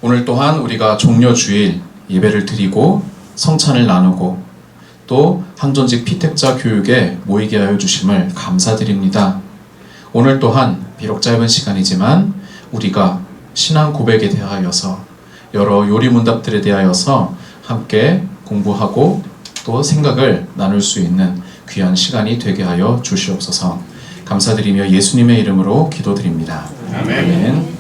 오늘 또한 우리가 종려주일 예배를 드리고 성찬을 나누고 또 항전직 피택자 교육에 모이게 하여 주심을 감사드립니다. 오늘 또한 비록 짧은 시간이지만 우리가 신앙 고백에 대하여서 여러 요리문답들에 대하여서 함께 공부하고 또 생각을 나눌 수 있는 귀한 시간이 되게 하여 주시옵소서. 감사드리며 예수님의 이름으로 기도드립니다. 아멘.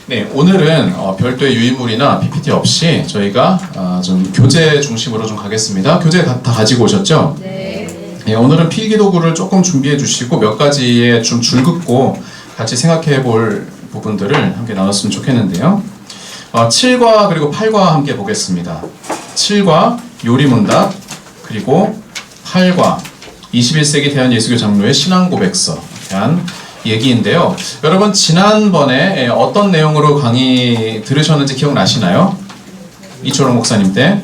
네, 오늘은 별도의 유인물이나 PPT 없이 저희가 좀 교재 중심으로 좀 가겠습니다. 교재 다 가지고 오셨죠? 네. 네, 오늘은 필기도구를 조금 준비해 주시고 몇 가지의 좀 줄긋고 같이 생각해 볼 부분들을 함께 나눴으면 좋겠는데요. 7과 그리고 8과 함께 보겠습니다. 7과 요리문답 그리고 8과 21세기 대한예수교 장로의 신앙고백서에 대한 얘기인데요. 여러분 지난번에 어떤 내용으로 강의 들으셨는지 기억나시나요? 이초롱 목사님 때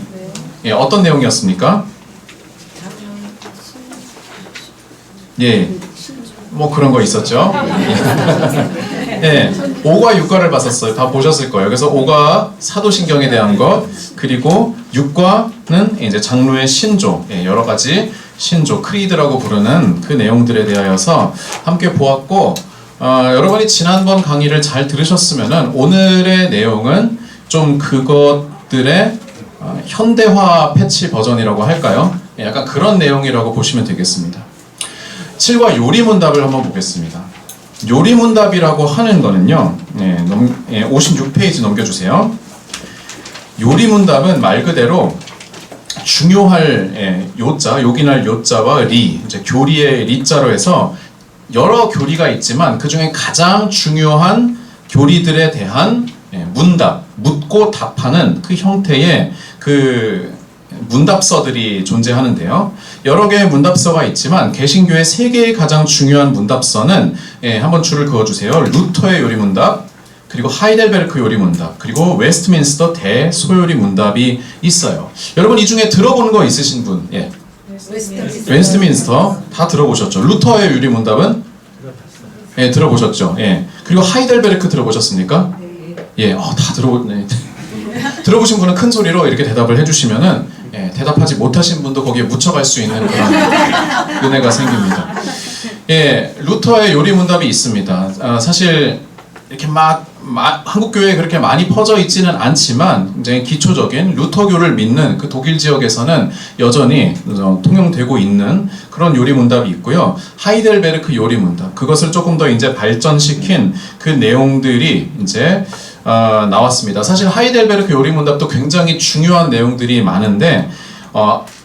어떤 내용이었습니까? 예, 뭐 그런 거 있었죠. 네, 5과 6과를 봤었어요. 다 보셨을 거예요. 그래서 5과 사도신경에 대한 것, 그리고 6과는 이제 장로의 신조, 여러 가지 신조, 크리드라고 부르는 그 내용들에 대하여서 함께 보았고, 여러분이 지난번 강의를 잘 들으셨으면은 오늘의 내용은 좀 그것들의 현대화 패치 버전이라고 할까요? 약간 그런 내용이라고 보시면 되겠습니다. 7과 요리문답을 한번 보겠습니다. 요리문답이라고 하는 거는요, 56페이지 넘겨주세요. 요리문답은 말 그대로 중요할 요자, 요긴할 요자와 리, 이제 교리의 리자로 해서 여러 교리가 있지만 그 중에 가장 중요한 교리들에 대한 문답, 묻고 답하는 그 형태의 그 문답서들이 존재하는데요. 여러 개의 문답서가 있지만 개신교의 3개의 가장 중요한 문답서는 한번 줄을 그어주세요. 루터의 요리문답, 그리고 하이델베르크 요리문답, 그리고 웨스트민스터 대소요리문답이 있어요. 여러분 이 중에 들어보는 거 있으신 분? 예. 웨스트민스터 다 들어보셨죠? 루터의 요리문답은? 예, 들어보셨죠? 예. 그리고 하이델베르크 들어보셨습니까? 예, 다 들어보신 분은 큰 소리로 이렇게 대답을 해주시면은 대답하지 못하신 분도 거기에 묻혀갈 수 있는 그런 은혜가 생깁니다. 예, 루터의 요리문답이 있습니다. 사실 이렇게 한국 교회에 그렇게 많이 퍼져 있지는 않지만 굉장히 기초적인 루터교를 믿는 그 독일 지역에서는 여전히 통용되고 있는 그런 요리문답이 있고요. 하이델베르크 요리문답, 그것을 조금 더 이제 발전시킨 그 내용들이 이제 나왔습니다. 사실 하이델베르크 요리문답도 굉장히 중요한 내용들이 많은데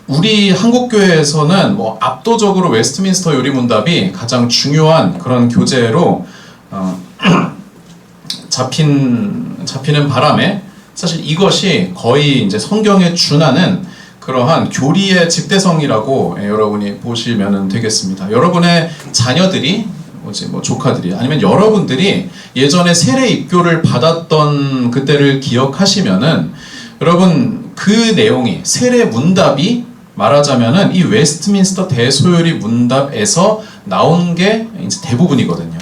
우리 한국교회에서는 뭐 압도적으로 웨스트민스터 요리문답이 가장 중요한 그런 교재로 잡히는 바람에 사실 이것이 거의 이제 성경에 준하는 그러한 교리의 집대성이라고 여러분이 보시면 되겠습니다. 여러분의 자녀들이 뭐 조카들이 아니면 여러분들이 예전에 세례 입교를 받았던 그때를 기억하시면은 여러분 그 내용이 세례 문답이 말하자면은 이 웨스트민스터 대소요리 문답에서 나온 게 이제 대부분이거든요.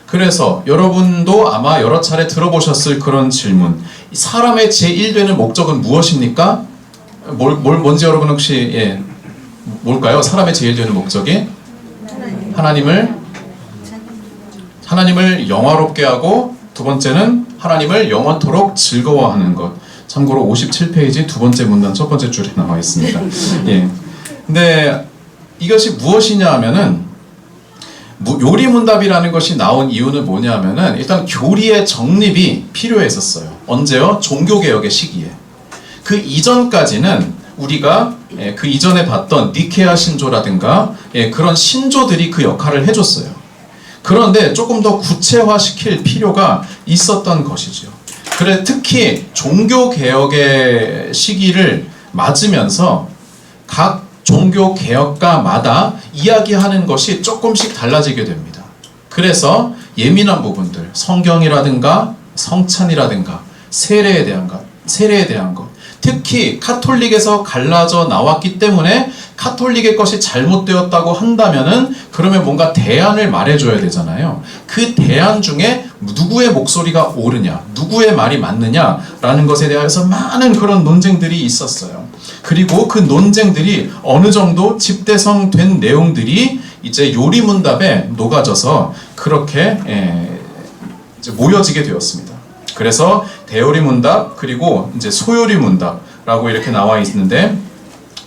그래서 여러분도 아마 여러 차례 들어보셨을 그런 질문. 사람의 제1되는 목적은 무엇입니까? 뭔지 여러분 혹시 뭘까요? 사람의 제1되는 목적이 하나님을 영화롭게 하고, 두 번째는 하나님을 영원토록 즐거워하는 것. 참고로 57페이지 두 번째 문단 첫 번째 줄에 나와 있습니다. 예. 근데 이것이 무엇이냐 하면은 요리문답이라는 것이 나온 이유는 뭐냐 하면은 일단 교리의 정립이 필요했었어요. 언제요? 종교개혁의 시기에. 그 이전까지는 우리가 그 이전에 봤던 니케아 신조라든가 그런 신조들이 그 역할을 해줬어요. 그런데 조금 더 구체화시킬 필요가 있었던 것이죠. 그래 특히 종교개혁의 시기를 맞으면서 각 종교개혁가마다 이야기하는 것이 조금씩 달라지게 됩니다. 그래서 예민한 부분들, 성경이라든가 성찬이라든가 세례에 대한 것, 특히 카톨릭에서 갈라져 나왔기 때문에 카톨릭의 것이 잘못되었다고 한다면은 그러면 뭔가 대안을 말해줘야 되잖아요. 그 대안 중에 누구의 목소리가 옳으냐, 누구의 말이 맞느냐라는 것에 대해서 많은 그런 논쟁들이 있었어요. 그리고 그 논쟁들이 어느 정도 집대성된 내용들이 이제 요리문답에 녹아져서 그렇게 이제 모여지게 되었습니다. 그래서 대요리문답 그리고 이제 소요리문답라고 이렇게 나와 있는데,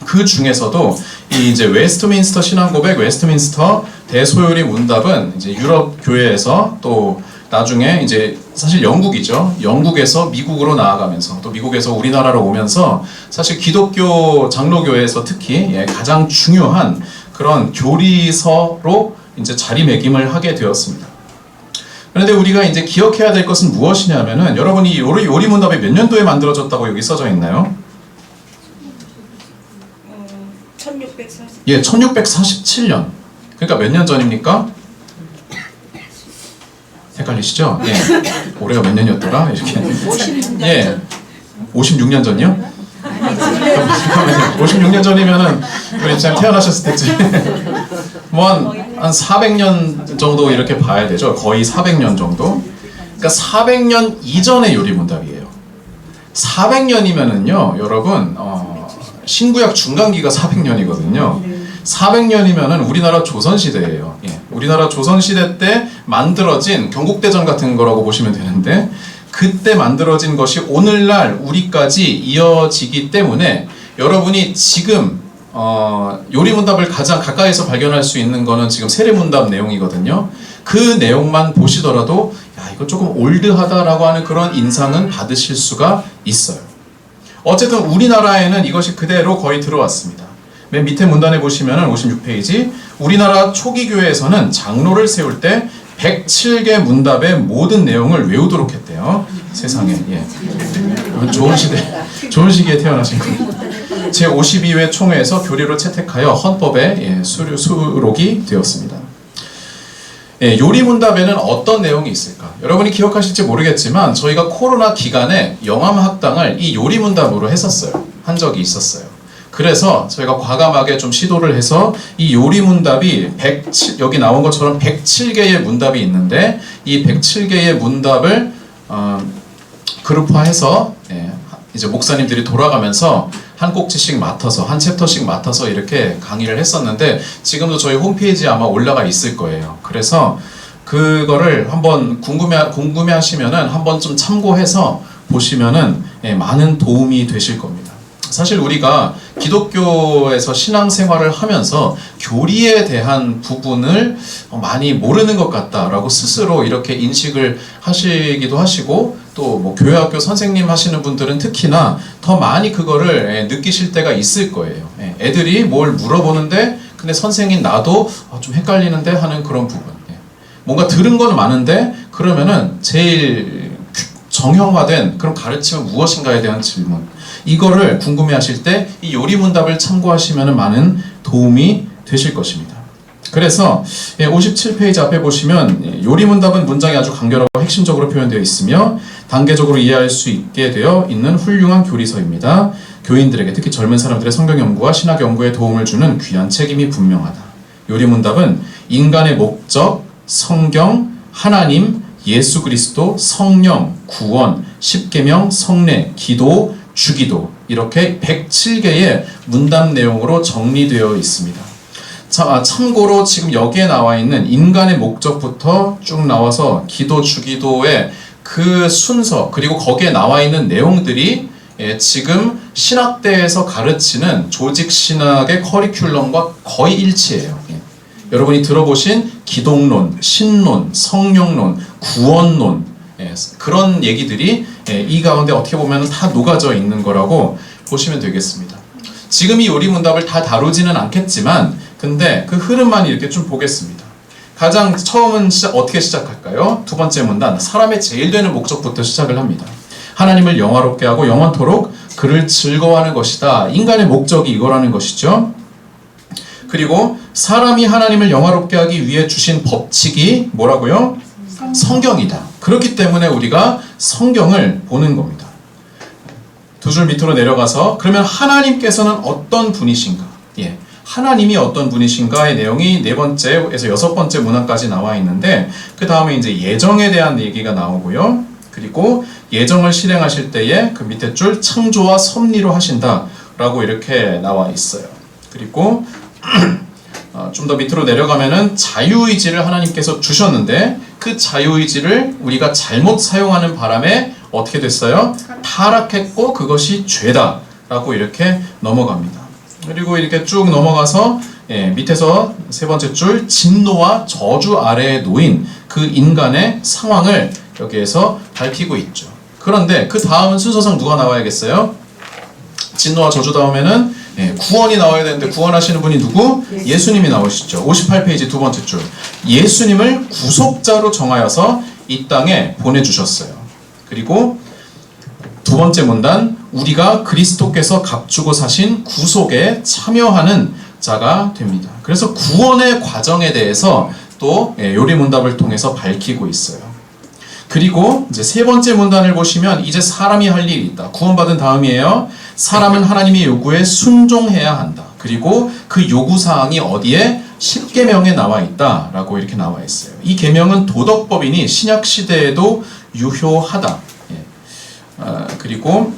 그 중에서도 이 이제 웨스트민스터 신앙고백, 웨스트민스터 대소요리 문답은 이제 유럽 교회에서 또 나중에 이제 사실 영국이죠. 영국에서 미국으로 나아가면서 또 미국에서 우리나라로 오면서 사실 기독교 장로교회에서 특히 가장 중요한 그런 교리서로 이제 자리매김을 하게 되었습니다. 그런데 우리가 이제 기억해야 될 것은 무엇이냐면은, 여러분이 이 요리문답이 몇 년도에 만들어졌다고 여기 써져 있나요? 1640. 예, 1647년. 그러니까 몇 년 전입니까? 헷갈리시죠? 예. 올해가 몇 년이었더라? 이렇게. 56년 예. 56년 전이요? 56년 전이면은 우리 집사님 태어나셨을 때쯤. 뭐 한 400년 정도 이렇게 봐야 되죠. 거의 400년 정도. 그러니까 400년 이전의 요리문답이에요. 400년이면은요, 여러분, 신구약 중간기가 400년이거든요. 400년이면은 우리나라 조선시대예요. 예. 우리나라 조선시대 때 만들어진 경국대전 같은 거라고 보시면 되는데, 그때 만들어진 것이 오늘날 우리까지 이어지기 때문에 여러분이 지금 요리문답을 가장 가까이서 발견할 수 있는 거는 지금 세례문답 내용이거든요. 그 내용만 보시더라도 야, 이거 조금 올드하다라고 하는 그런 인상은 받으실 수가 있어요. 어쨌든 우리나라에는 이것이 그대로 거의 들어왔습니다. 맨 밑에 문단에 보시면 56페이지, 우리나라 초기 교회에서는 장로를 세울 때 107개 문답의 모든 내용을 외우도록 했대요. 세상에. 예. 좋은 시기에 태어나신 분. 제52회 총회에서 교리로 채택하여 헌법에 수록이 되었습니다. 예, 요리문답에는 어떤 내용이 있을까? 여러분이 기억하실지 모르겠지만 저희가 코로나 기간에 영암학당을 이 요리문답으로 했었어요. 한 적이 있었어요. 그래서 저희가 과감하게 좀 시도를 해서 이 요리문답이 여기 나온 것처럼 107개의 문답이 있는데, 이 107개의 문답을 그룹화해서 이제 목사님들이 돌아가면서 한 꼭지씩 맡아서, 한 챕터씩 맡아서 이렇게 강의를 했었는데, 지금도 저희 홈페이지에 아마 올라가 있을 거예요. 그래서 그거를 한번 궁금해하시면은 한번 좀 참고해서 보시면은 많은 도움이 되실 겁니다. 사실 우리가 기독교에서 신앙생활을 하면서 교리에 대한 부분을 많이 모르는 것 같다라고 스스로 이렇게 인식을 하시기도 하시고, 또 뭐 교회학교 선생님 하시는 분들은 특히나 더 많이 그거를 느끼실 때가 있을 거예요. 애들이 뭘 물어보는데 근데 선생님 나도 좀 헷갈리는데 하는 그런 부분. 뭔가 들은 건 많은데 그러면은 제일 정형화된 그런 가르침은 무엇인가에 대한 질문, 이거를 궁금해하실 때 이 요리문답을 참고하시면 많은 도움이 되실 것입니다. 그래서 57페이지 앞에 보시면 요리문답은 문장이 아주 간결하고 핵심적으로 표현되어 있으며 단계적으로 이해할 수 있게 되어 있는 훌륭한 교리서입니다. 교인들에게, 특히 젊은 사람들의 성경 연구와 신학 연구에 도움을 주는 귀한 책임이 분명하다. 요리문답은 인간의 목적, 성경, 하나님, 예수 그리스도, 성령, 구원, 십계명, 성례, 기도, 주기도, 이렇게 107개의 문답 내용으로 정리되어 있습니다. 참고로 지금 여기에 나와 있는 인간의 목적부터 쭉 나와서 기도, 주기도의 그 순서, 그리고 거기에 나와 있는 내용들이 지금 신학대에서 가르치는 조직신학의 커리큘럼과 거의 일치해요. 여러분이 들어보신 기독론, 신론, 성령론, 구원론, 그런 얘기들이 이 가운데 어떻게 보면 다 녹아져 있는 거라고 보시면 되겠습니다. 지금 이 요리문답을 다 다루지는 않겠지만, 근데 그 흐름만 이렇게 좀 보겠습니다. 가장 처음은 어떻게 시작할까요? 두 번째 문단, 사람의 제일 되는 목적부터 시작을 합니다. 하나님을 영화롭게 하고 영원토록 그를 즐거워하는 것이다. 인간의 목적이 이거라는 것이죠. 그리고 사람이 하나님을 영화롭게 하기 위해 주신 법칙이 뭐라고요? 성경이다. 그렇기 때문에 우리가 성경을 보는 겁니다. 두 줄 밑으로 내려가서, 그러면 하나님께서는 어떤 분이신가? 하나님이 어떤 분이신가의 내용이 4번째에서 6번째 문항까지 나와 있는데, 그 다음에 이제 예정에 대한 얘기가 나오고요. 그리고 예정을 실행하실 때에 그 밑에 줄 창조와 섭리로 하신다 라고 이렇게 나와 있어요. 그리고 좀 더 밑으로 내려가면은 자유의지를 하나님께서 주셨는데, 그 자유의지를 우리가 잘못 사용하는 바람에 어떻게 됐어요? 타락했고 그것이 죄다 라고 이렇게 넘어갑니다. 그리고 이렇게 쭉 넘어가서 밑에서 3번째 줄 진노와 저주 아래에 놓인 그 인간의 상황을 여기에서 밝히고 있죠. 그런데 그 다음은 순서상 누가 나와야겠어요? 진노와 저주 다음에는 구원이 나와야 되는데, 구원하시는 분이 누구? 예수님이 나오시죠. 58페이지 2번째 줄. 예수님을 구속자로 정하여서 이 땅에 보내주셨어요. 그리고 2번째 문단, 우리가 그리스도께서 값주고 사신 구속에 참여하는 자가 됩니다. 그래서 구원의 과정에 대해서 또 요리문답을 통해서 밝히고 있어요. 그리고 이제 3번째 문단을 보시면 이제 사람이 할 일이 있다. 구원받은 다음이에요. 사람은 하나님의 요구에 순종해야 한다. 그리고 그 요구사항이 어디에? 10계명에 나와 있다 라고 이렇게 나와 있어요. 이 계명은 도덕법이니 신약시대에도 유효하다. 그리고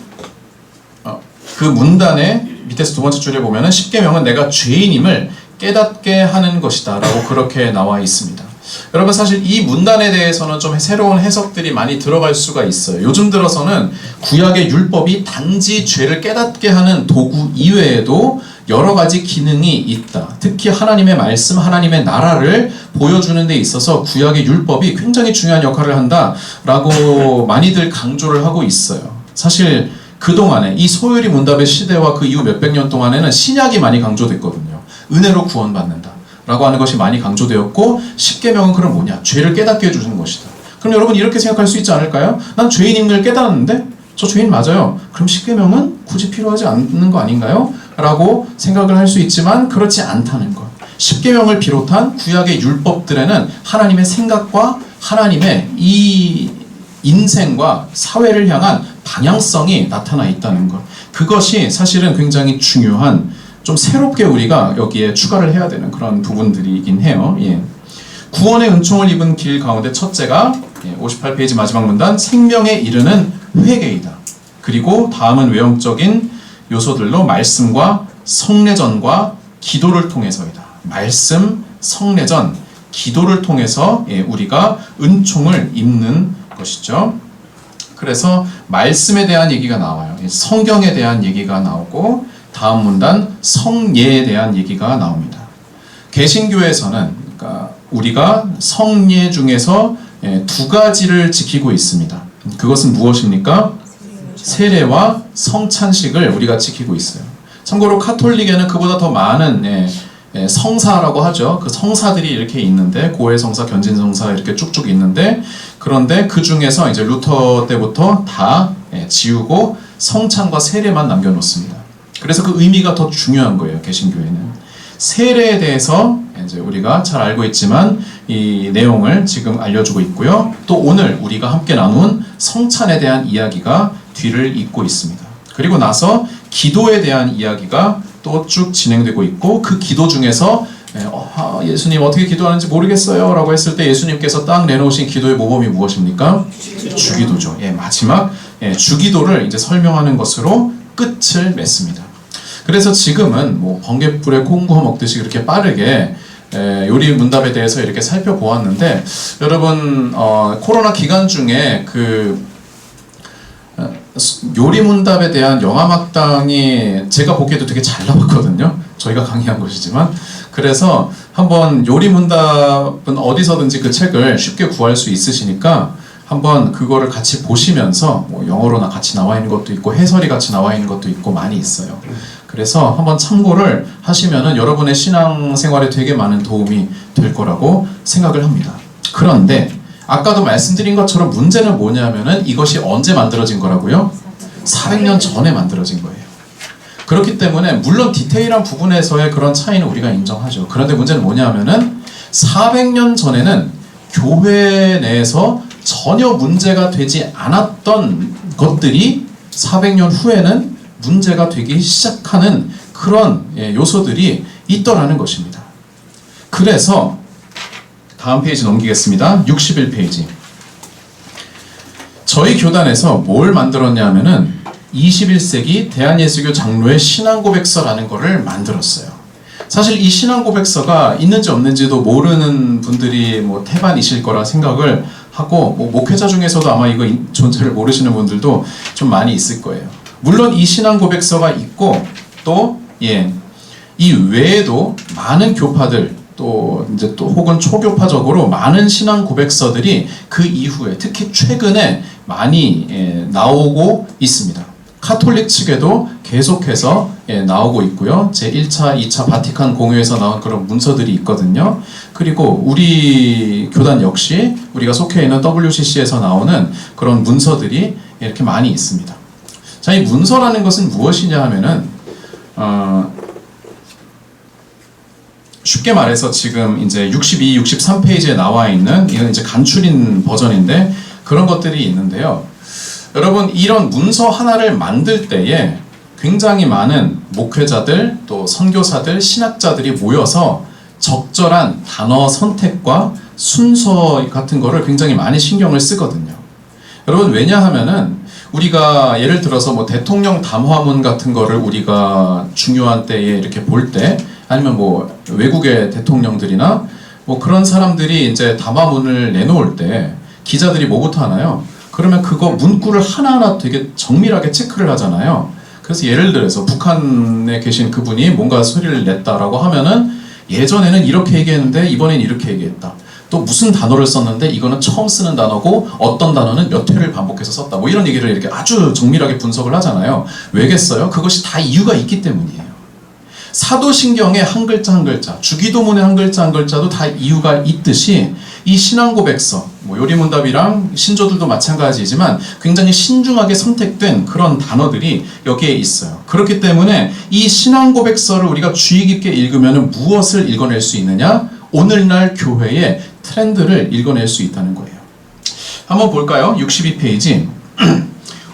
그 문단의 밑에서 2번째 줄에 보면은 10계명은 내가 죄인임을 깨닫게 하는 것이다 라고 그렇게 나와 있습니다. 여러분, 사실 이 문단에 대해서는 좀 새로운 해석들이 많이 들어갈 수가 있어요. 요즘 들어서는 구약의 율법이 단지 죄를 깨닫게 하는 도구 이외에도 여러 가지 기능이 있다. 특히 하나님의 말씀, 하나님의 나라를 보여주는 데 있어서 구약의 율법이 굉장히 중요한 역할을 한다라고 많이들 강조를 하고 있어요. 사실 그동안에 이 소요리 문답의 시대와 그 이후 몇백 년 동안에는 신약이 많이 강조됐거든요. 은혜로 구원받는다 라고 하는 것이 많이 강조되었고, 10계명은 그럼 뭐냐? 죄를 깨닫게 해주는 것이다. 그럼 여러분 이렇게 생각할 수 있지 않을까요? 난 죄인인 걸 깨달았는데 저 죄인 맞아요. 그럼 10계명은 굳이 필요하지 않는 거 아닌가요? 라고 생각을 할 수 있지만 그렇지 않다는 것. 10계명을 비롯한 구약의 율법들에는 하나님의 생각과 하나님의 이 인생과 사회를 향한 방향성이 나타나 있다는 것. 그것이 사실은 굉장히 중요한, 좀 새롭게 우리가 여기에 추가를 해야 되는 그런 부분들이긴 해요. 구원의 은총을 입은 길 가운데 첫째가 58페이지 마지막 문단, 생명에 이르는 회개이다. 그리고 다음은 외형적인 요소들로 말씀과 성례전과 기도를 통해서이다. 말씀, 성례전, 기도를 통해서 우리가 은총을 입는 것이죠. 그래서 말씀에 대한 얘기가 나와요. 성경에 대한 얘기가 나오고, 다음 문단 성예에 대한 얘기가 나옵니다. 개신교에서는 그러니까 우리가 성예 중에서 2가지를 지키고 있습니다. 그것은 무엇입니까? 세례와 성찬식을 우리가 지키고 있어요. 참고로 카톨릭에는 그보다 더 많은 성사라고 하죠. 그 성사들이 이렇게 있는데, 고해성사, 견진성사 이렇게 쭉쭉 있는데, 그런데 그 중에서 이제 루터 때부터 다 지우고 성찬과 세례만 남겨놓습니다. 그래서 그 의미가 더 중요한 거예요. 개신교회는 세례에 대해서 이제 우리가 잘 알고 있지만 이 내용을 지금 알려주고 있고요. 또 오늘 우리가 함께 나눈 성찬에 대한 이야기가 뒤를 잇고 있습니다. 그리고 나서 기도에 대한 이야기가 또 쭉 진행되고 있고, 그 기도 중에서 예수님 어떻게 기도하는지 모르겠어요 라고 했을 때 예수님께서 딱 내놓으신 기도의 모범이 무엇입니까? 주기도죠. 마지막 주기도를 이제 설명하는 것으로 끝을 맺습니다. 그래서 지금은 뭐 번갯불에 콩 구워 먹듯이 그렇게 빠르게 요리 문답에 대해서 이렇게 살펴보았는데, 여러분 코로나 기간 중에 그 요리 문답에 대한 영화막당이 제가 보기에도 되게 잘 나왔거든요. 저희가 강의한 것이지만. 그래서 한번 요리 문답은 어디서든지 그 책을 쉽게 구할 수 있으시니까 한번 그거를 같이 보시면서, 뭐 영어로나 같이 나와 있는 것도 있고 해설이 같이 나와 있는 것도 있고 많이 있어요. 그래서 한번 참고를 하시면은 여러분의 신앙생활에 되게 많은 도움이 될 거라고 생각을 합니다. 그런데 아까도 말씀드린 것처럼 문제는 뭐냐면은 이것이 언제 만들어진 거라고요? 400년 전에 만들어진 거예요. 그렇기 때문에 물론 디테일한 부분에서의 그런 차이는 우리가 인정하죠. 그런데 문제는 뭐냐면은 400년 전에는 교회 내에서 전혀 문제가 되지 않았던 것들이 400년 후에는 문제가 되기 시작하는 그런 요소들이 있더라는 것입니다. 그래서 다음 페이지 넘기겠습니다. 61페이지. 저희 교단에서 뭘 만들었냐 하면은 21세기 대한예수교 장로의 신앙고백서라는 거를 만들었어요. 사실 이 신앙고백서가 있는지 없는지도 모르는 분들이 뭐 태반이실 거라 생각을 하고, 뭐 목회자 중에서도 아마 이거 존재를 모르시는 분들도 좀 많이 있을 거예요. 물론 이 신앙고백서가 있고, 또 이 외에도 많은 교파들, 또 혹은 초교파적으로 많은 신앙 고백서들이 그 이후에 특히 최근에 많이 나오고 있습니다. 카톨릭 측에도 계속해서 나오고 있고요. 제1차, 2차 바티칸 공회에서 나온 그런 문서들이 있거든요. 그리고 우리 교단 역시 우리가 속해 있는 WCC에서 나오는 그런 문서들이 이렇게 많이 있습니다. 자, 이 문서라는 것은 무엇이냐 하면은 쉽게 말해서 지금 이제 62, 63페이지에 나와 있는 이건 이제 간추린 버전인데 그런 것들이 있는데요. 여러분, 이런 문서 하나를 만들 때에 굉장히 많은 목회자들, 또 선교사들, 신학자들이 모여서 적절한 단어 선택과 순서 같은 거를 굉장히 많이 신경을 쓰거든요. 여러분, 왜냐하면은 우리가 예를 들어서 뭐 대통령 담화문 같은 거를 우리가 중요한 때에 이렇게 볼 때, 아니면 뭐 외국의 대통령들이나 뭐 그런 사람들이 이제 담화문을 내놓을 때 기자들이 뭐부터 하나요? 그러면 그거 문구를 하나하나 되게 정밀하게 체크를 하잖아요. 그래서 예를 들어서 북한에 계신 그분이 뭔가 소리를 냈다라고 하면은 예전에는 이렇게 얘기했는데 이번엔 이렇게 얘기했다. 또 무슨 단어를 썼는데 이거는 처음 쓰는 단어고 어떤 단어는 몇 회를 반복해서 썼다. 뭐 이런 얘기를 이렇게 아주 정밀하게 분석을 하잖아요. 왜겠어요? 그것이 다 이유가 있기 때문이에요. 사도신경의 한 글자 한 글자, 주기도문의 한 글자 한 글자도 다 이유가 있듯이 이 신앙고백서, 뭐 요리문답이랑 신조들도 마찬가지지만 굉장히 신중하게 선택된 그런 단어들이 여기에 있어요. 그렇기 때문에 이 신앙고백서를 우리가 주의 깊게 읽으면 무엇을 읽어낼 수 있느냐? 오늘날 교회의 트렌드를 읽어낼 수 있다는 거예요. 한번 볼까요? 62페이지.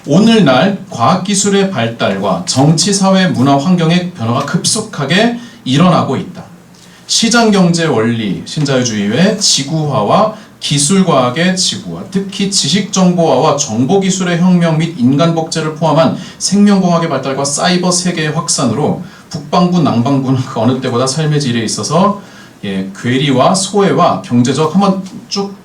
오늘날 과학기술의 발달과 정치, 사회, 문화, 환경의 변화가 급속하게 일어나고 있다. 시장경제 원리, 신자유주의의 지구화와 기술과학의 지구화, 특히 지식정보화와 정보기술의 혁명 및 인간복제를 포함한 생명공학의 발달과 사이버 세계의 확산으로 북방구, 남방구는 그 어느 때보다 삶의 질에 있어서 괴리와 소외와 경제적, 한번 쭉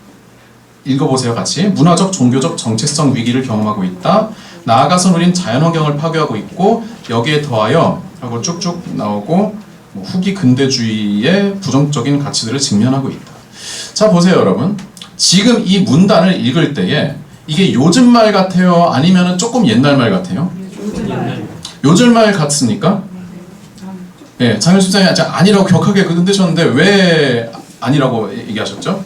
읽어보세요. 같이. 문화적, 종교적, 정체성 위기를 경험하고 있다. 나아가선 우린 자연환경을 파괴하고 있고 여기에 더하여 하고 쭉쭉 나오고 후기 근대주의의 부정적인 가치들을 직면하고 있다. 자, 보세요 여러분. 지금 이 문단을 읽을 때에 이게 요즘 말 같아요? 아니면 조금 옛날 말 같아요? 요즘 말 같습니까? 네, 장현 수장이 아니라고 격하게 흔드셨는데 왜 아니라고 얘기하셨죠?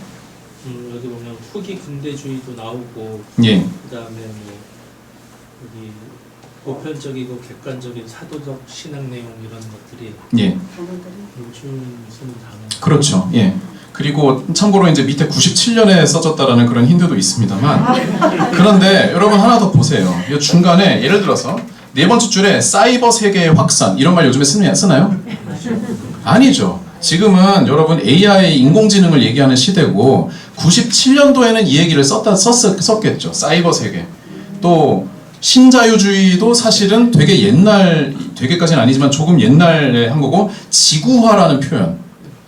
여기 보면 후기 근대주의도 나오고, 예. 그다음에 뭐 여기 보편적이고 객관적인 사도적 신앙 내용 이런 것들이 예. 요즘 쓰는 단어. 그렇죠. 예. 그리고 참고로 이제 밑에 97년에 써졌다라는 그런 힌트도 있습니다만, 그런데 여러분 하나 더 보세요. 이 중간에 예를 들어서 네 번째 줄에 사이버 세계의 확산 이런 말 요즘에 쓰나요? 아니죠. 지금은 여러분 AI 인공지능을 얘기하는 시대고 97년도에는 이 얘기를 썼겠죠. 사이버 세계. 또 신자유주의도 사실은 되게까지는 아니지만 조금 옛날에 한 거고, 지구화라는 표현.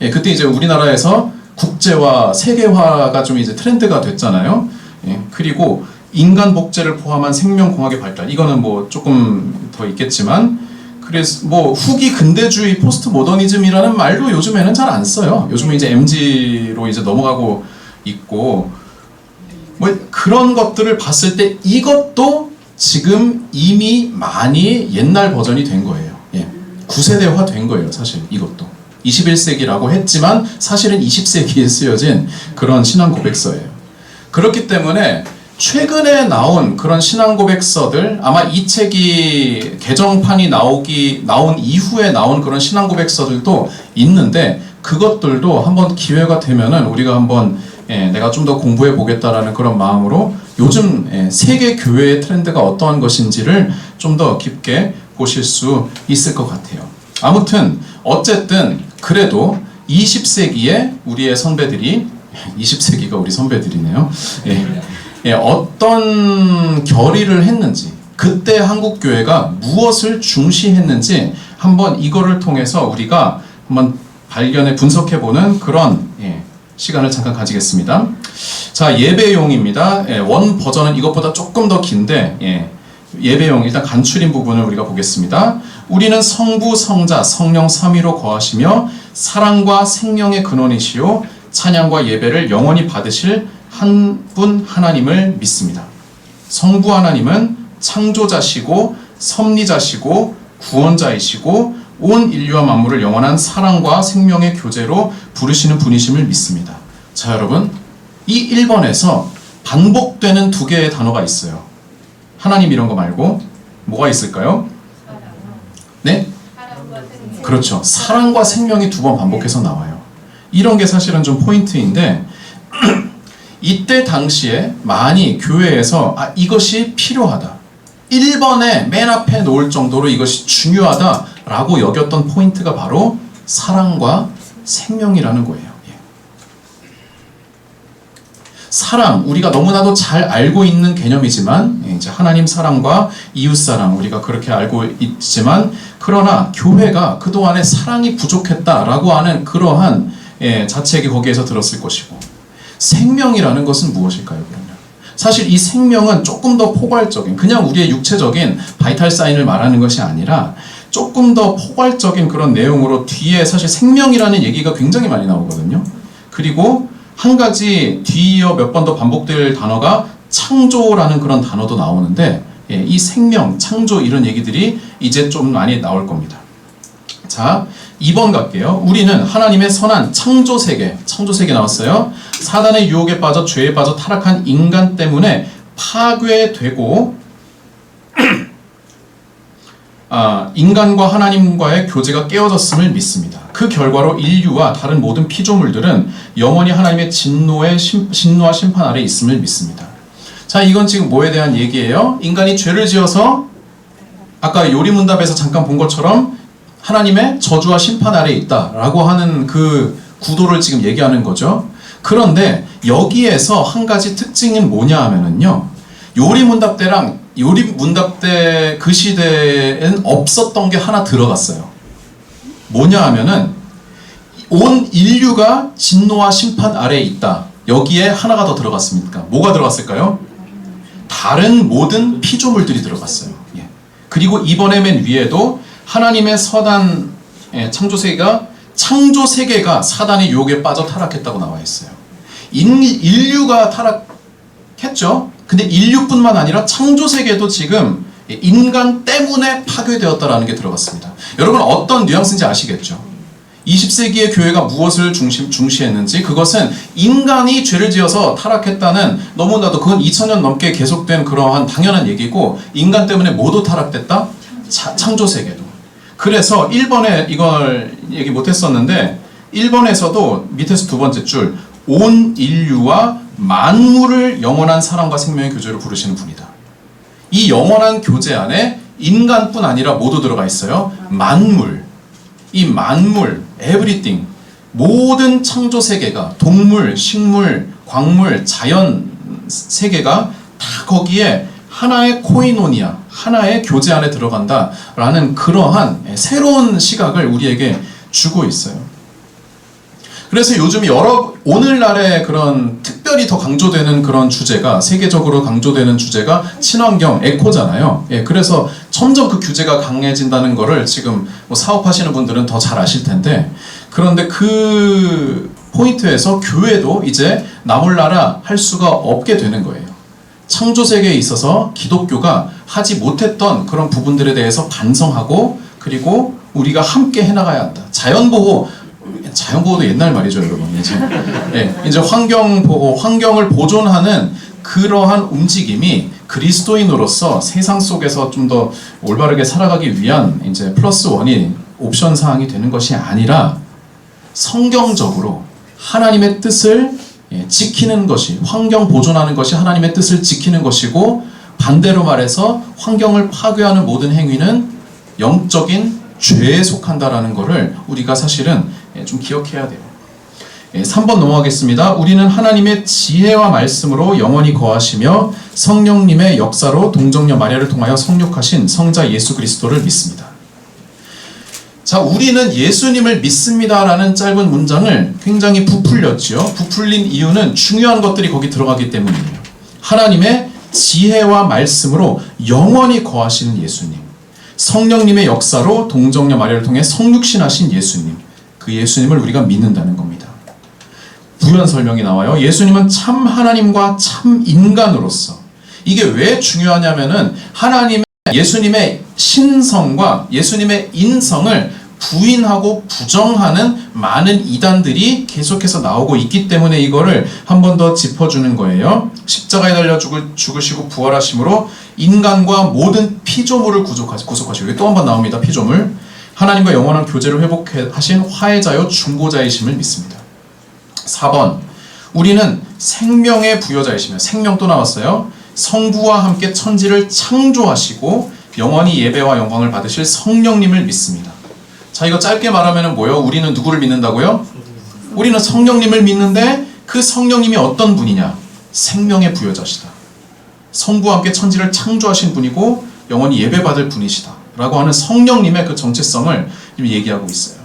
예, 그때 이제 우리나라에서 국제화, 세계화가 좀 이제 트렌드가 됐잖아요. 예, 그리고 인간 복제를 포함한 생명공학의 발달. 이거는 뭐 조금 더 있겠지만, 그래서 뭐 후기 근대주의, 포스트 모더니즘이라는 말도 요즘에는 잘 안 써요. 요즘은 이제 MG로 이제 넘어가고 있고, 뭐 그런 것들을 봤을 때 이것도 지금 이미 많이 옛날 버전이 된 거예요. 예. 9세대화 된 거예요, 사실 이것도. 21세기라고 했지만 사실은 20세기에 쓰여진 그런 신앙 고백서예요. 그렇기 때문에 최근에 나온 그런 신앙 고백서들, 아마 이 책이 개정판이 나온 이후에 나온 그런 신앙 고백서들도 있는데, 그것들도 한번 기회가 되면은 우리가 한번 내가 좀 더 공부해 보겠다라는 그런 마음으로 요즘 세계 교회의 트렌드가 어떠한 것인지를 좀 더 깊게 보실 수 있을 것 같아요. 아무튼 어쨌든 그래도 20세기에 우리의 선배들이 20세기가 우리 선배들이네요. 예. 예, 어떤 결의를 했는지, 그때 한국 교회가 무엇을 중시했는지 한번 이거를 통해서 우리가 한번 발견해 분석해보는 그런 시간을 잠깐 가지겠습니다. 자, 예배용입니다. 원 버전은 이것보다 조금 더 긴데 예배용 일단 간추린 부분을 우리가 보겠습니다. 우리는 성부, 성자, 성령 삼위로 거하시며 사랑과 생명의 근원이시요 찬양과 예배를 영원히 받으실 한 분 하나님을 믿습니다. 성부 하나님은 창조자시고 섭리자시고 구원자이시고 온 인류와 만물을 영원한 사랑과 생명의 교제로 부르시는 분이심을 믿습니다. 자, 여러분, 이 1번에서 반복되는 두 개의 단어가 있어요. 하나님 이런 거 말고 뭐가 있을까요? 네? 그렇죠. 사랑과 생명이 두 번 반복해서 나와요. 이런 게 사실은 좀 포인트인데 이때 당시에 많이 교회에서 이것이 필요하다, 1번에 맨 앞에 놓을 정도로 이것이 중요하다라고 여겼던 포인트가 바로 사랑과 생명이라는 거예요. 사랑, 우리가 너무나도 잘 알고 있는 개념이지만 이제 하나님 사랑과 이웃 사랑 우리가 그렇게 알고 있지만, 그러나 교회가 그동안에 사랑이 부족했다라고 하는 그러한 자책이 거기에서 들었을 것이고, 생명이라는 것은 무엇일까요? 그러면 사실 이 생명은 조금 더 포괄적인, 그냥 우리의 육체적인 바이탈 사인을 말하는 것이 아니라 조금 더 포괄적인 그런 내용으로 뒤에 사실 생명이라는 얘기가 굉장히 많이 나오거든요. 그리고 한 가지 뒤이어 몇 번 더 반복될 단어가 창조라는 그런 단어도 나오는데, 이 생명, 창조 이런 얘기들이 이제 좀 많이 나올 겁니다. 자, 2번 갈게요. 우리는 하나님의 선한 창조세계 나왔어요. 사단의 유혹에 빠져 죄에 빠져 타락한 인간 때문에 파괴되고 인간과 하나님과의 교제가 깨어졌음을 믿습니다. 그 결과로 인류와 다른 모든 피조물들은 영원히 하나님의 진노와 심판 아래 있음을 믿습니다. 자, 이건 지금 뭐에 대한 얘기예요? 인간이 죄를 지어서 아까 요리문답에서 잠깐 본 것처럼 하나님의 저주와 심판 아래 있다라고 하는 그 구도를 지금 얘기하는 거죠. 그런데 여기에서 한 가지 특징은 뭐냐 하면은요, 요리문답 때 그 시대엔 없었던 게 하나 들어갔어요. 뭐냐 하면은 온 인류가 진노와 심판 아래에 있다. 여기에 하나가 더 들어갔습니까? 뭐가 들어갔을까요? 다른 모든 피조물들이 들어갔어요. 그리고 이번에 맨 위에도 하나님의 선한 창조세계가 사단의 유혹에 빠져 타락했다고 나와 있어요. 인류가 타락했죠. 근데 인류뿐만 아니라 창조세계도 지금 인간 때문에 파괴되었다라는 게 들어갔습니다. 여러분, 어떤 뉘앙스인지 아시겠죠? 20세기의 교회가 무엇을 중시했는지, 그것은 인간이 죄를 지어서 타락했다는, 너무나도 그건 2000년 넘게 계속된 그러한 당연한 얘기고, 인간 때문에 모두 타락됐다? 창조세계도. 그래서 1번에 이걸 얘기 못했었는데 1번에서도 밑에서 두 번째 줄, 온 인류와 만물을 영원한 사랑과 생명의 교제로 부르시는 분이다. 이 영원한 교제 안에 인간뿐 아니라 모두 들어가 있어요. 만물, 이 만물, everything, 모든 창조 세계가, 동물, 식물, 광물, 자연 세계가 다 거기에 하나의 코이노니아, 하나의 교제 안에 들어간다라는 그러한 새로운 시각을 우리에게 주고 있어요. 그래서 요즘 오늘날의 그런 특별히 더 강조되는 그런 주제가, 세계적으로 강조되는 주제가 친환경, 에코잖아요. 그래서 점점 그 규제가 강해진다는 거를 지금 뭐 사업하시는 분들은 더 잘 아실 텐데, 그런데 그 포인트에서 교회도 이제 나 몰라라 할 수가 없게 되는 거예요. 창조세계에 있어서 기독교가 하지 못했던 그런 부분들에 대해서 반성하고, 그리고 우리가 함께 해나가야 한다. 자연보호도 옛날 말이죠, 여러분. 이제 환경보호, 환경을 보존하는 그러한 움직임이 그리스도인으로서 세상 속에서 좀 더 올바르게 살아가기 위한 이제 플러스 원이 옵션 사항이 되는 것이 아니라, 성경적으로 하나님의 뜻을 지키는 것이, 환경 보존하는 것이 하나님의 뜻을 지키는 것이고, 반대로 말해서 환경을 파괴하는 모든 행위는 영적인 죄에 속한다라는 것을 우리가 사실은 좀 기억해야 돼요. 3번 넘어가겠습니다. 우리는 하나님의 지혜와 말씀으로 영원히 거하시며 성령님의 역사로 동정녀 마리아를 통하여 성육하신 성자 예수 그리스도를 믿습니다. 자, 우리는 예수님을 믿습니다라는 짧은 문장을 굉장히 부풀렸죠. 부풀린 이유는 중요한 것들이 거기 들어가기 때문이에요. 하나님의 지혜와 말씀으로 영원히 거하시는 예수님, 성령님의 역사로 동정녀 마리아를 통해 성육신하신 예수님, 그 예수님을 우리가 믿는다는 겁니다. 부연 설명이 나와요. 예수님은 참 하나님과 참 인간으로서, 이게 왜 중요하냐면은 예수님의 신성과 예수님의 인성을 부인하고 부정하는 많은 이단들이 계속해서 나오고 있기 때문에 이거를 한 번 더 짚어주는 거예요. 십자가에 달려 죽으시고 부활하심으로 인간과 모든 피조물을 구속하시고, 여기 또 한 번 나옵니다. 피조물. 하나님과 영원한 교제를 회복하신 화해자요 중보자이심을 믿습니다. 4번, 우리는 생명의 부여자이시며, 생명 또 나왔어요. 성부와 함께 천지를 창조하시고 영원히 예배와 영광을 받으실 성령님을 믿습니다. 자, 이거 짧게 말하면 뭐예요? 우리는 누구를 믿는다고요? 우리는 성령님을 믿는데 그 성령님이 어떤 분이냐? 생명의 부여자시다. 성부와 함께 천지를 창조하신 분이고 영원히 예배받을 분이시다 라고 하는 성령님의 그 정체성을 지금 얘기하고 있어요.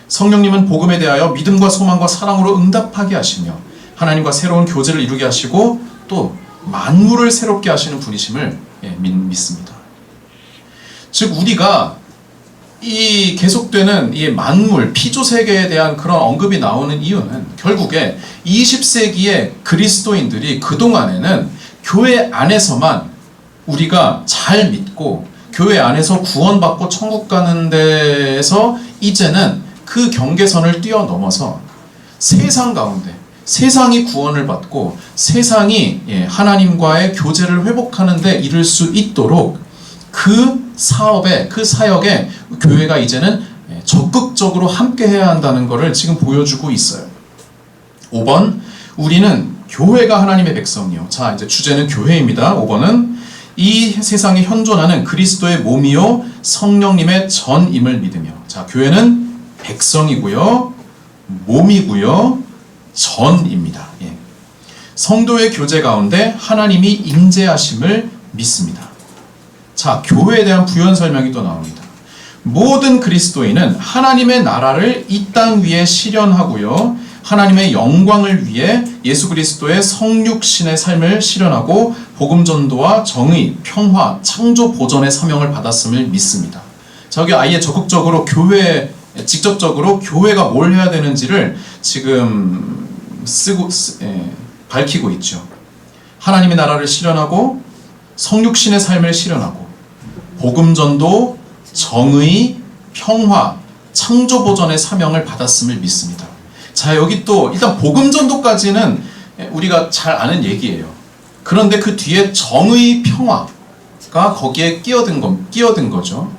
성령님은 복음에 대하여 믿음과 소망과 사랑으로 응답하게 하시며 하나님과 새로운 교제를 이루게 하시고 또 만물을 새롭게 하시는 분이심을 믿습니다. 즉 우리가 이 계속되는 이 만물, 피조세계에 대한 그런 언급이 나오는 이유는 결국에 20세기의 그리스도인들이 그동안에는 교회 안에서만 우리가 잘 믿고 교회 안에서 구원받고 천국 가는 데에서 이제는 그 경계선을 뛰어넘어서 세상 가운데 세상이 구원을 받고 세상이 하나님과의 교제를 회복하는 데 이를 수 있도록 그 사업에, 그 사역에 교회가 이제는 적극적으로 함께 해야 한다는 것을 지금 보여주고 있어요. 5번, 우리는 교회가 하나님의 백성이요. 자, 이제 주제는 교회입니다. 5번은 이 세상에 현존하는 그리스도의 몸이요 성령님의 전임을 믿으며. 자, 교회는 백성이고요, 몸이고요, 전입니다. 성도의 교제 가운데 하나님이 임재하심을 믿습니다. 자, 교회에 대한 부연 설명이 또 나옵니다. 모든 그리스도인은 하나님의 나라를 이 땅 위에 실현하고요, 하나님의 영광을 위해 예수 그리스도의 성육신의 삶을 실현하고 복음 전도와 정의, 평화, 창조 보존의 사명을 받았음을 믿습니다. 자, 여기 아예 적극적으로 직접적으로 교회가 뭘 해야 되는지를 지금 밝히고 있죠. 하나님의 나라를 실현하고 성육신의 삶을 실현하고 복음 전도, 정의, 평화, 창조 보존의 사명을 받았음을 믿습니다. 자, 여기 또 일단 복음 전도까지는 우리가 잘 아는 얘기예요. 그런데 그 뒤에 정의, 평화가 거기에 끼어든 거죠.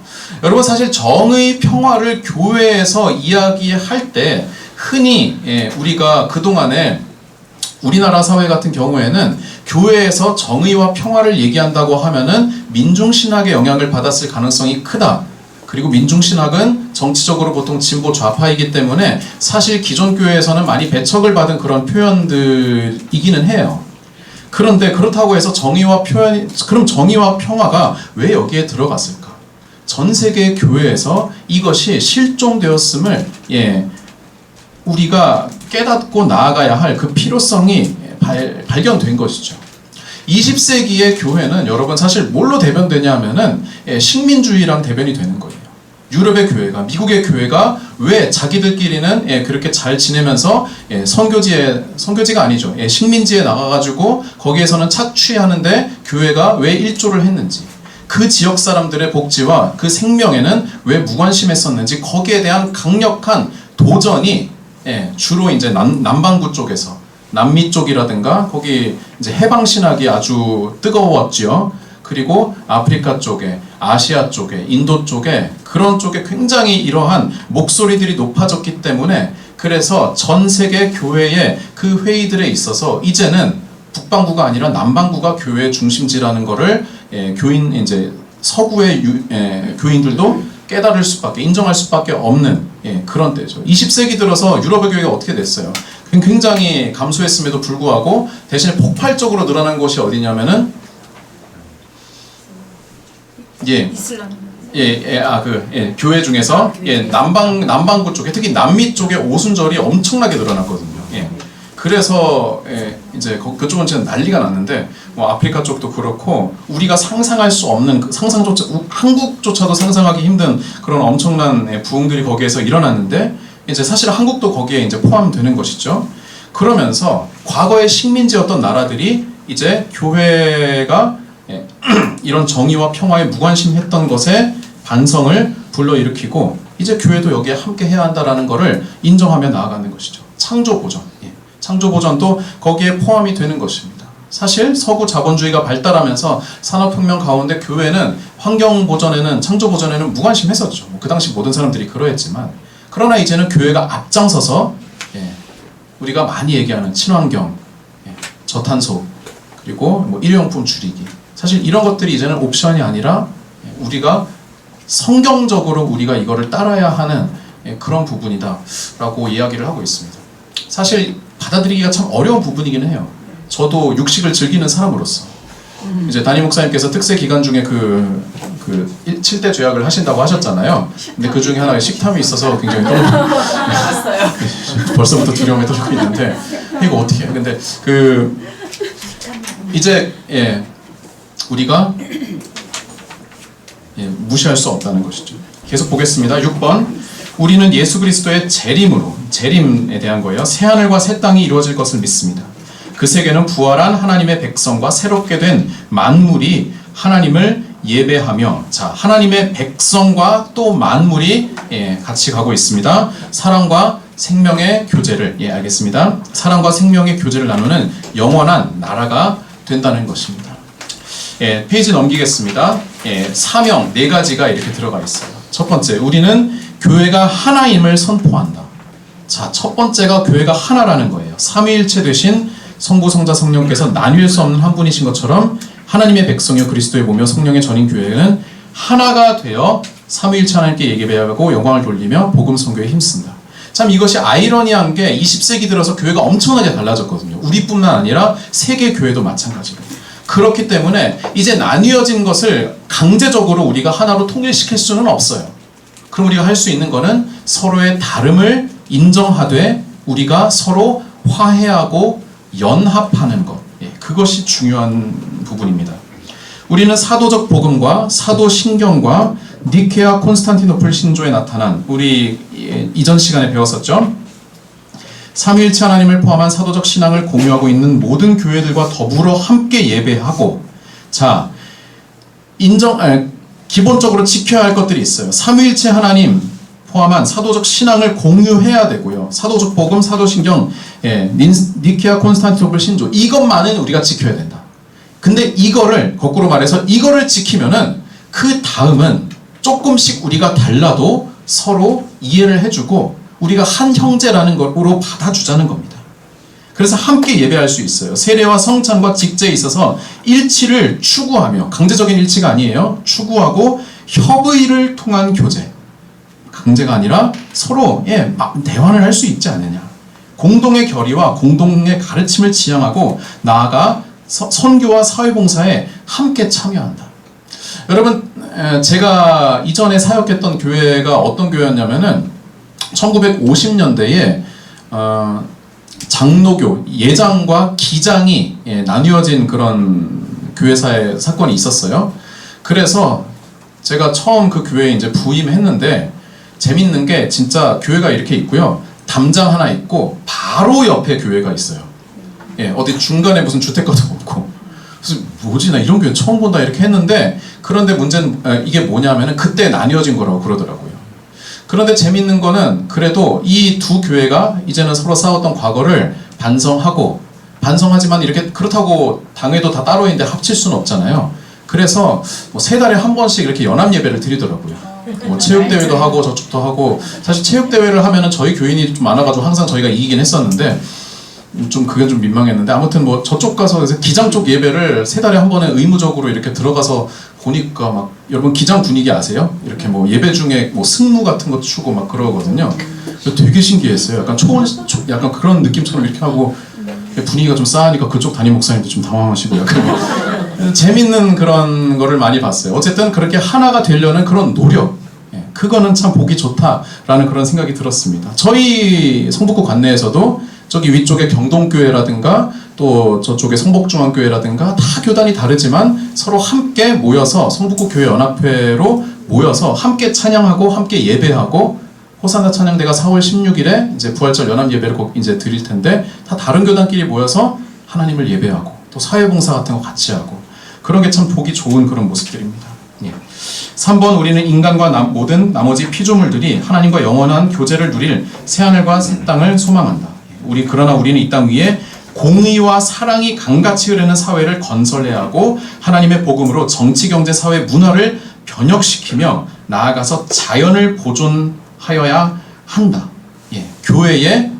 여러분, 사실 정의, 평화를 교회에서 이야기할 때 흔히 우리가 그동안에 우리나라 사회 같은 경우에는 교회에서 정의와 평화를 얘기한다고 하면은 민중신학의 영향을 받았을 가능성이 크다. 그리고 민중신학은 정치적으로 보통 진보 좌파이기 때문에 사실 기존 교회에서는 많이 배척을 받은 그런 표현들이기는 해요. 그런데 그렇다고 해서 그럼 정의와 평화가 왜 여기에 들어갔을까? 전 세계 교회에서 이것이 실종되었음을 우리가 깨닫고 나아가야 할 그 필요성이 발견된 것이죠. 20세기의 교회는 여러분 사실 뭘로 대변되냐 하면은 식민주의랑 대변이 되는 거예요. 유럽의 교회가, 미국의 교회가 왜 자기들끼리는 그렇게 잘 지내면서 선교지가 아니죠. 식민지에 나가가지고 거기에서는 착취하는데 교회가 왜 일조를 했는지, 그 지역 사람들의 복지와 그 생명에는 왜 무관심했었는지 거기에 대한 강력한 도전이 주로 이제 남반구 쪽에서, 남미 쪽이라든가 거기 이제 해방 신학이 아주 뜨거웠죠. 그리고 아프리카 쪽에, 아시아 쪽에, 인도 쪽에, 그런 쪽에 굉장히 이러한 목소리들이 높아졌기 때문에, 그래서 전 세계 교회의 그 회의들에 있어서 이제는 북반구가 아니라 남반구가 교회의 중심지라는 거를 서구의 교인들도 깨달을 수밖에, 인정할 수밖에 없는 그런 때죠. 20세기 들어서 유럽의 교회가 어떻게 됐어요? 굉장히 감소했음에도 불구하고 대신에 폭발적으로 늘어난 곳이 어디냐면은 이슬람. 교회 중에서 남반구 쪽에, 특히 남미 쪽에 오순절이 엄청나게 늘어났거든요. 그래서 이제 그쪽은 진짜 난리가 났는데, 뭐 아프리카 쪽도 그렇고 우리가 상상할 수 없는 한국조차도 상상하기 힘든 그런 엄청난 부흥들이 거기에서 일어났는데, 이제 사실 한국도 거기에 이제 포함되는 것이죠. 그러면서 과거의 식민지였던 나라들이 이제 교회가 이런 정의와 평화에 무관심했던 것에 반성을 불러일으키고, 이제 교회도 여기에 함께 해야 한다라는 것을 인정하며 나아가는 것이죠. 창조보전. 창조보전도 거기에 포함이 되는 것입니다. 사실 서구 자본주의가 발달하면서 산업혁명 가운데 교회는 환경보전에는, 창조보전에는 무관심했었죠. 그 당시 모든 사람들이 그러했지만, 그러나 이제는 교회가 앞장서서 우리가 많이 얘기하는 친환경, 저탄소, 그리고 뭐 일회용품 줄이기, 사실 이런 것들이 이제는 옵션이 아니라 우리가 성경적으로 우리가 이거를 따라야 하는 그런 부분이다 라고 이야기를 하고 있습니다. 사실 받아들이기가 참 어려운 부분이긴 해요. 저도 육식을 즐기는 사람으로서 이제 담임 목사님께서 특세 기간 중에 그 7대 죄악을 하신다고 하셨잖아요. 근데 그 중에 하나가 식탐이 있어서 굉장히 벌써부터 두려움에 떨고 있는데, 이거 어떻게 해? 근데 이제 우리가 무시할 수 없다는 것이죠. 계속 보겠습니다. 6번. 우리는 예수 그리스도의 재림에 대한 거예요. 새하늘과 새 땅이 이루어질 것을 믿습니다. 그 세계는 부활한 하나님의 백성과 새롭게 된 만물이 하나님을 예배하며, 자, 하나님의 백성과 또 만물이 같이 가고 있습니다. 사랑과 생명의 교제를, 알겠습니다. 사랑과 생명의 교제를 나누는 영원한 나라가 된다는 것입니다. 페이지 넘기겠습니다. 사명 4가지가 이렇게 들어가 있어요. 첫 번째, 우리는 교회가 하나임을 선포한다. 자, 첫 번째가 교회가 하나라는 거예요. 삼위일체 되신 성부, 성자, 성령께서 나뉠 수 없는 한 분이신 것처럼 하나님의 백성이요 그리스도의 몸이요 성령의 전인 교회는 하나가 되어 삼위일체 하나님께 예배하고 영광을 돌리며 복음 선교에 힘쓴다. 참 이것이 아이러니한 게 20세기 들어서 교회가 엄청나게 달라졌거든요. 우리뿐만 아니라 세계 교회도 마찬가지로. 그렇기 때문에 이제 나뉘어진 것을 강제적으로 우리가 하나로 통일시킬 수는 없어요. 그럼 우리가 할 수 있는 거는 서로의 다름을 인정하되 우리가 서로 화해하고 연합하는 것, 그것이 중요한 부분입니다. 우리는 사도적 복음과 사도신경과 니케아 콘스탄티노플 신조에 나타난, 우리 이전 시간에 배웠었죠. 삼위일체 하나님을 포함한 사도적 신앙을 공유하고 있는 모든 교회들과 더불어 함께 예배하고, 자, 기본적으로 지켜야 할 것들이 있어요. 삼위일체 하나님 포함한 사도적 신앙을 공유해야 되고요. 사도적 복음, 사도신경, 니케아 콘스탄티노플 신조, 이것만은 우리가 지켜야 된다. 근데 이거를 거꾸로 말해서 이거를 지키면은 그 다음은 조금씩 우리가 달라도 서로 이해를 해주고 우리가 한 형제라는 것으로 받아주자는 겁니다. 그래서 함께 예배할 수 있어요. 세례와 성찬과 직제에 있어서 일치를 추구하며, 강제적인 일치가 아니에요. 추구하고 협의를 통한 교제. 강제가 아니라 서로 대화를 할 수 있지 않느냐. 공동의 결의와 공동의 가르침을 지향하고 나아가 선교와 사회봉사에 함께 참여한다. 여러분, 제가 이전에 사역했던 교회가 어떤 교회였냐면은 1950년대에 장로교, 예장과 기장이 나뉘어진 그런 교회사의 사건이 있었어요. 그래서 제가 처음 그 교회에 이제 부임했는데, 재밌는 게 진짜 교회가 이렇게 있고요. 담장 하나 있고 바로 옆에 교회가 있어요. 어디 중간에 무슨 주택가도 없고. 그래서 뭐지, 나 이런 교회 처음 본다 이렇게 했는데, 그런데 문제는 이게 뭐냐면은 그때 나뉘어진 거라고 그러더라고요. 그런데 재밌는 거는 그래도 이 두 교회가 이제는 서로 싸웠던 과거를 반성하지만 이렇게 그렇다고 당회도 다 따로 있는데 합칠 수는 없잖아요. 그래서 뭐 3달에 한 번씩 이렇게 연합 예배를 드리더라고요. 뭐 체육대회도 하고 저쪽도 하고. 사실 체육대회를 하면은 저희 교인이 좀 많아가지고 항상 저희가 이기긴 했었는데, 좀 그게 좀 민망했는데 아무튼 뭐 저쪽 가서 그래서 기장 쪽 예배를 3달에 한 번에 의무적으로 이렇게 들어가서 보니까 막 여러분 기장 분위기 아세요? 이렇게 뭐 예배 중에 뭐 승무 같은 거 추고 막 그러거든요. 되게 신기했어요. 약간 약간 그런 느낌처럼 이렇게 하고 분위기가 좀 싸하니까 그쪽 담임 목사님도 좀 당황하시고 약간 뭐 재밌는 그런 거를 많이 봤어요. 어쨌든 그렇게 하나가 되려는 그런 노력, 그거는 참 보기 좋다라는 그런 생각이 들었습니다. 저희 성북구 관내에서도 저기 위쪽에 경동교회라든가 또 저쪽에 성복중앙교회라든가 다 교단이 다르지만 서로 함께 모여서 성북구 교회 연합회로 모여서 함께 찬양하고 함께 예배하고 호산나 찬양대가 4월 16일에 이제 부활절 연합 예배를 꼭 이제 드릴 텐데 다 다른 교단끼리 모여서 하나님을 예배하고 또 사회봉사 같은 거 같이 하고 그런 게 참 보기 좋은 그런 모습들입니다. 예. 3번 우리는 인간과 모든 나머지 피조물들이 하나님과 영원한 교제를 누릴 새하늘과 새 땅을 소망한다. 그러나 우리는 이 땅 위에 공의와 사랑이 강같이 흐르는 사회를 건설해야 하고 하나님의 복음으로 정치, 경제, 사회, 문화를 변혁시키며 나아가서 자연을 보존하여야 한다. 예, 교회의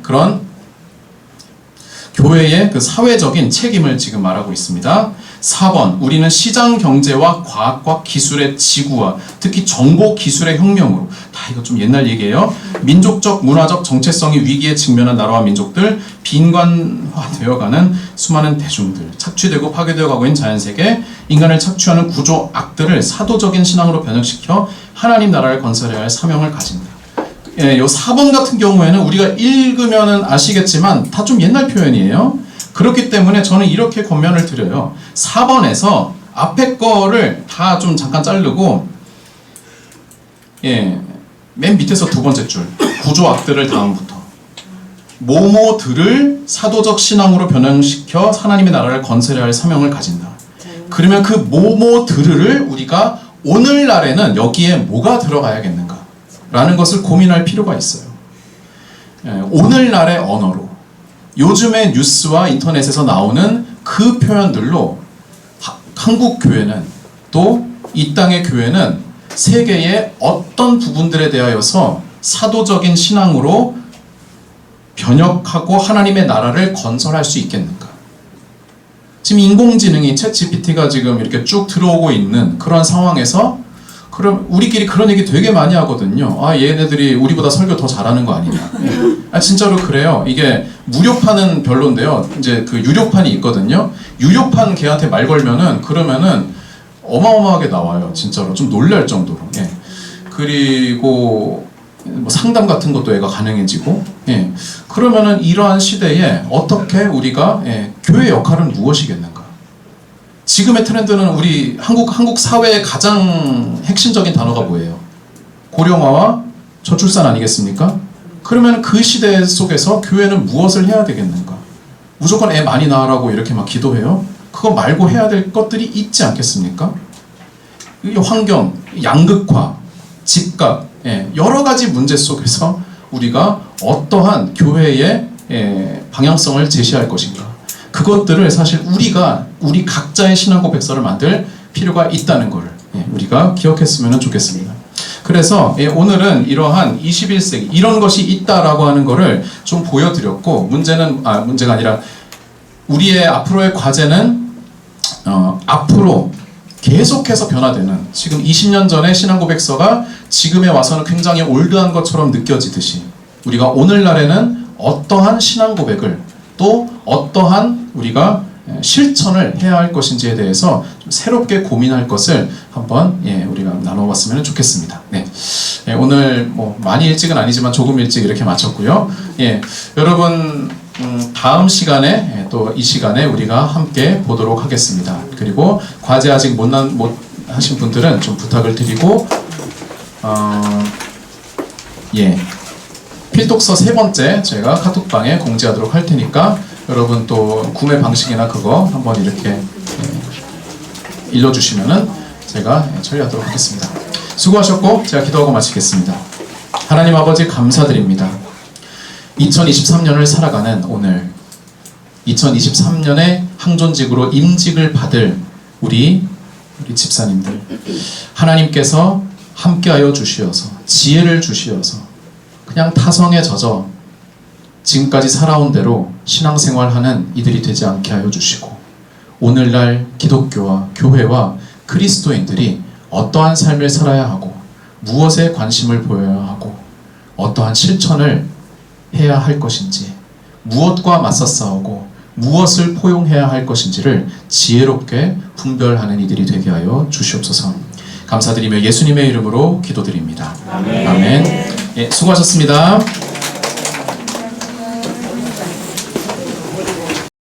그 사회적인 책임을 지금 말하고 있습니다. 4번 우리는 시장 경제와 과학과 기술의 지구화, 특히 정보 기술의 혁명으로 다 이거 좀 옛날 얘기예요. 민족적 문화적 정체성이 위기에 직면한 나라와 민족들, 빈관화되어가는 수많은 대중들, 착취되고 파괴되어 가고 있는 자연세계, 인간을 착취하는 구조 악들을 사도적인 신앙으로 변혁시켜 하나님 나라를 건설해야 할 사명을 가진다. 예, 요 4번 같은 경우에는 우리가 읽으면은 아시겠지만 다 좀 옛날 표현이에요. 그렇기 때문에 저는 이렇게 권면을 드려요. 4번에서 앞에 거를 다 좀 잠깐 자르고, 예, 맨 밑에서 2번째 줄, 구조악들을 다음부터. 모모들을 사도적 신앙으로 변형시켜 하나님의 나라를 건설해야 할 사명을 가진다. 그러면 그 모모들을 우리가 오늘날에는 여기에 뭐가 들어가야겠는가? 라는 것을 고민할 필요가 있어요. 예, 오늘날의 언어로. 요즘의 뉴스와 인터넷에서 나오는 그 표현들로 한국 교회는 또 이 땅의 교회는 세계의 어떤 부분들에 대하여서 사도적인 신앙으로 변혁하고 하나님의 나라를 건설할 수 있겠는가? 지금 인공지능이 챗 GPT가 지금 이렇게 쭉 들어오고 있는 그런 상황에서 그럼 우리끼리 그런 얘기 되게 많이 하거든요. 아, 얘네들이 우리보다 설교 더 잘하는 거 아니냐. 아, 진짜로 그래요. 이게 무료판은 별론데요. 이제 그 유료판이 있거든요. 유료판 걔한테 말 걸면은 그러면은 어마어마하게 나와요. 진짜로 좀 놀랄 정도로. 예. 그리고 뭐 상담 같은 것도 애가 가능해지고. 예. 그러면은 이러한 시대에 어떻게 우리가 교회 역할은 무엇이겠는가? 지금의 트렌드는 우리 한국 사회의 가장 핵심적인 단어가 뭐예요? 고령화와 저출산 아니겠습니까? 그러면 그 시대 속에서 교회는 무엇을 해야 되겠는가? 무조건 애 많이 낳으라고 이렇게 막 기도해요? 그거 말고 해야 될 것들이 있지 않겠습니까? 환경, 양극화, 집값, 여러 가지 문제 속에서 우리가 어떠한 교회의 방향성을 제시할 것인가? 그것들을 사실 우리 각자의 신앙 고백서를 만들 필요가 있다는 것을 우리가 기억했으면 좋겠습니다. 그래서 오늘은 이러한 21세기 이런 것이 있다라고 하는 것을 좀 보여드렸고 문제가 아니라 우리의 앞으로의 과제는 앞으로 계속해서 변화되는 지금 20년 전의 신앙 고백서가 지금에 와서는 굉장히 올드한 것처럼 느껴지듯이 우리가 오늘날에는 어떠한 신앙 고백을 또 어떠한 우리가 실천을 해야 할 것인지에 대해서 좀 새롭게 고민할 것을 한번 우리가 나눠봤으면 좋겠습니다. 네. 오늘 뭐 많이 일찍은 아니지만 조금 일찍 이렇게 마쳤고요. 여러분 다음 시간에 또 이 시간에 우리가 함께 보도록 하겠습니다. 그리고 과제 아직 못 하신 분들은 좀 부탁을 드리고 필독서 3번째 제가 카톡방에 공지하도록 할 테니까 여러분 또 구매 방식이나 그거 한번 이렇게 일러주시면은 제가 처리하도록 하겠습니다. 수고하셨고 제가 기도하고 마치겠습니다. 하나님 아버지 감사드립니다. 2023년을 살아가는 오늘 2023년에 항존직으로 임직을 받을 우리 집사님들 하나님께서 함께하여 주시어서 지혜를 주시어서 그냥 타성에 젖어 지금까지 살아온 대로 신앙생활하는 이들이 되지 않게 하여 주시고 오늘날 기독교와 교회와 그리스도인들이 어떠한 삶을 살아야 하고 무엇에 관심을 보여야 하고 어떠한 실천을 해야 할 것인지 무엇과 맞서 싸우고 무엇을 포용해야 할 것인지를 지혜롭게 분별하는 이들이 되게 하여 주시옵소서. 감사드리며 예수님의 이름으로 기도드립니다. 아멘. 예, 수고하셨습니다.